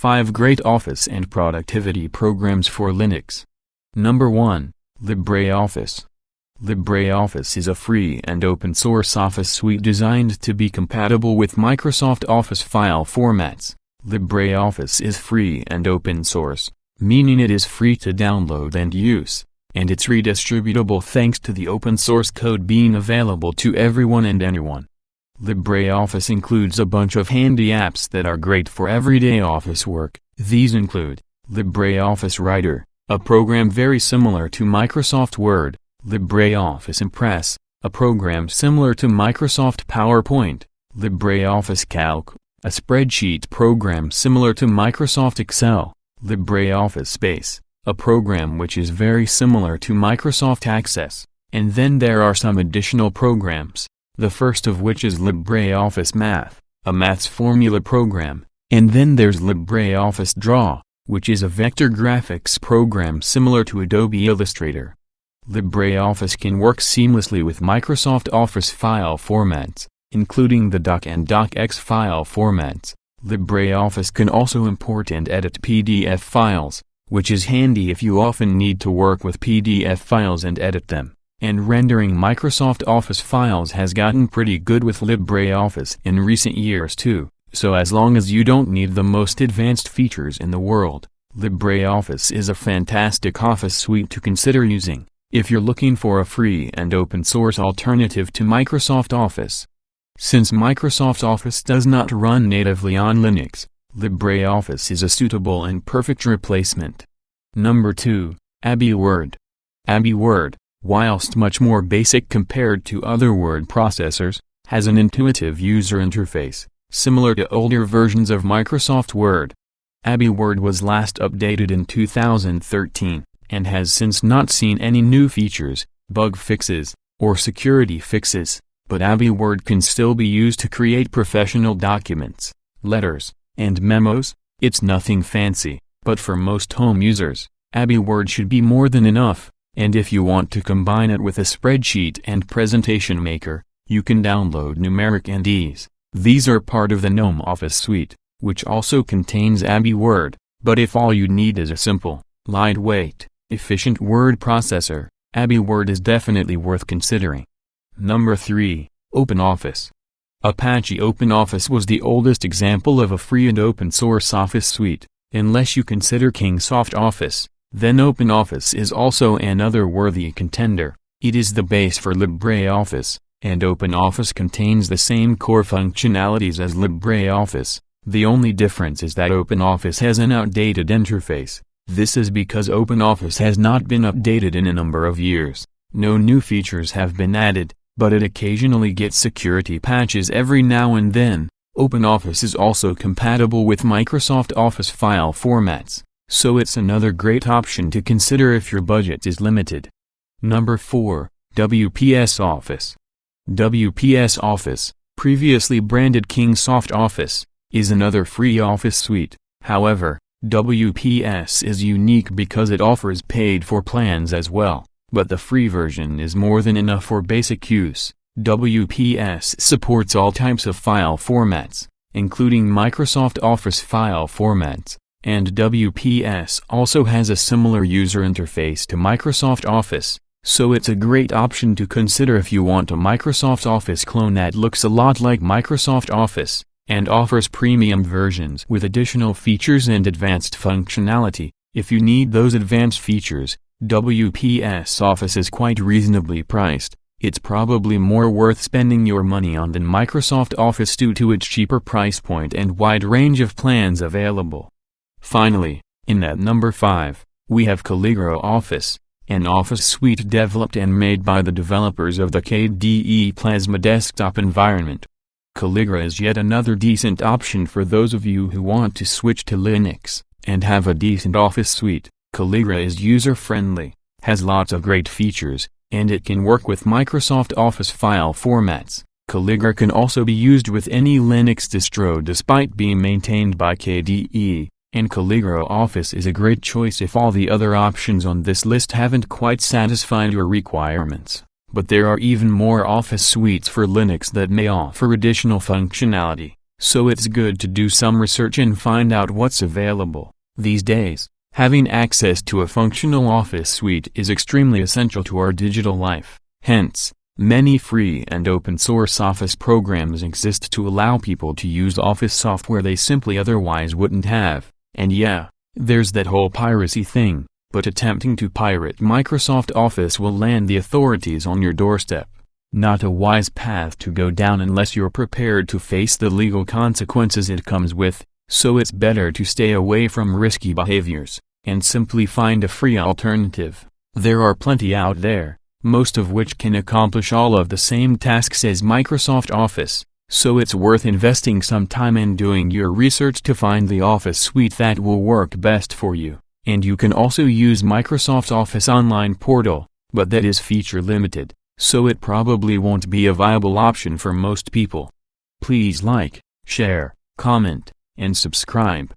5 Great Office and Productivity Programs for Linux. Number 1. LibreOffice. LibreOffice is a free and open-source office suite designed to be compatible with Microsoft Office file formats. LibreOffice is free and open-source, meaning it is free to download and use, and it's redistributable thanks to the open-source code being available to everyone and anyone. LibreOffice includes a bunch of handy apps that are great for everyday office work. These include LibreOffice Writer, a program very similar to Microsoft Word; LibreOffice Impress, a program similar to Microsoft PowerPoint; LibreOffice Calc, a spreadsheet program similar to Microsoft Excel; LibreOffice Base, a program which is very similar to Microsoft Access; and then there are some additional programs, the first of which is LibreOffice Math, a maths formula program, and then there's LibreOffice Draw, which is a vector graphics program similar to Adobe Illustrator. LibreOffice can work seamlessly with Microsoft Office file formats, including the doc and docx file formats. LibreOffice can also import and edit PDF files, which is handy if you often need to work with PDF files and edit them. And rendering Microsoft Office files has gotten pretty good with LibreOffice in recent years too, so as long as you don't need the most advanced features in the world, LibreOffice is a fantastic office suite to consider using, if you're looking for a free and open-source alternative to Microsoft Office. Since Microsoft Office does not run natively on Linux, LibreOffice is a suitable and perfect replacement. Number 2. AbiWord. AbiWord, whilst much more basic compared to other word processors, has an intuitive user interface, similar to older versions of Microsoft Word. AbiWord was last updated in 2013, and has since not seen any new features, bug fixes, or security fixes, but AbiWord can still be used to create professional documents, letters, and memos. It's nothing fancy, but for most home users, AbiWord should be more than enough. And if you want to combine it with a spreadsheet and presentation maker, you can download Numeric and Ease. These are part of the GNOME Office suite, which also contains AbiWord, but if all you need is a simple, lightweight, efficient word processor, AbiWord is definitely worth considering. Number 3. OpenOffice. Apache OpenOffice was the oldest example of a free and open-source office suite, unless you consider Kingsoft Office. Then OpenOffice is also another worthy contender. It is the base for LibreOffice, and OpenOffice contains the same core functionalities as LibreOffice. The only difference is that OpenOffice has an outdated interface. This is because OpenOffice has not been updated in a number of years. No new features have been added, but it occasionally gets security patches every now and then. OpenOffice is also compatible with Microsoft Office file formats, so it's another great option to consider if your budget is limited. Number 4. WPS Office. WPS Office, previously branded Kingsoft Office, is another free office suite. However, WPS is unique because it offers paid-for plans as well, but the free version is more than enough for basic use. WPS supports all types of file formats, including Microsoft Office file formats. And WPS also has a similar user interface to Microsoft Office, so it's a great option to consider if you want a Microsoft Office clone that looks a lot like Microsoft Office, and offers premium versions with additional features and advanced functionality. If you need those advanced features, WPS Office is quite reasonably priced. It's probably more worth spending your money on than Microsoft Office due to its cheaper price point and wide range of plans available. Finally, in at number 5, we have Calligra Office, an office suite developed and made by the developers of the KDE Plasma desktop environment. Calligra is yet another decent option for those of you who want to switch to Linux and have a decent office suite. Calligra is user-friendly, has lots of great features, and it can work with Microsoft Office file formats. Calligra can also be used with any Linux distro despite being maintained by KDE. And Calligra Office is a great choice if all the other options on this list haven't quite satisfied your requirements. But there are even more office suites for Linux that may offer additional functionality, so it's good to do some research and find out what's available. These days, having access to a functional office suite is extremely essential to our digital life. Hence, many free and open-source Office programs exist to allow people to use Office software they simply otherwise wouldn't have. And yeah, there's that whole piracy thing, but attempting to pirate Microsoft Office will land the authorities on your doorstep. Not a wise path to go down unless you're prepared to face the legal consequences it comes with, so it's better to stay away from risky behaviors, and simply find a free alternative. There are plenty out there, most of which can accomplish all of the same tasks as Microsoft Office, so it's worth investing some time in doing your research to find the Office suite that will work best for you. And you can also use Microsoft Office Online Portal, but that is feature limited, so it probably won't be a viable option for most people. Please like, share, comment, and subscribe.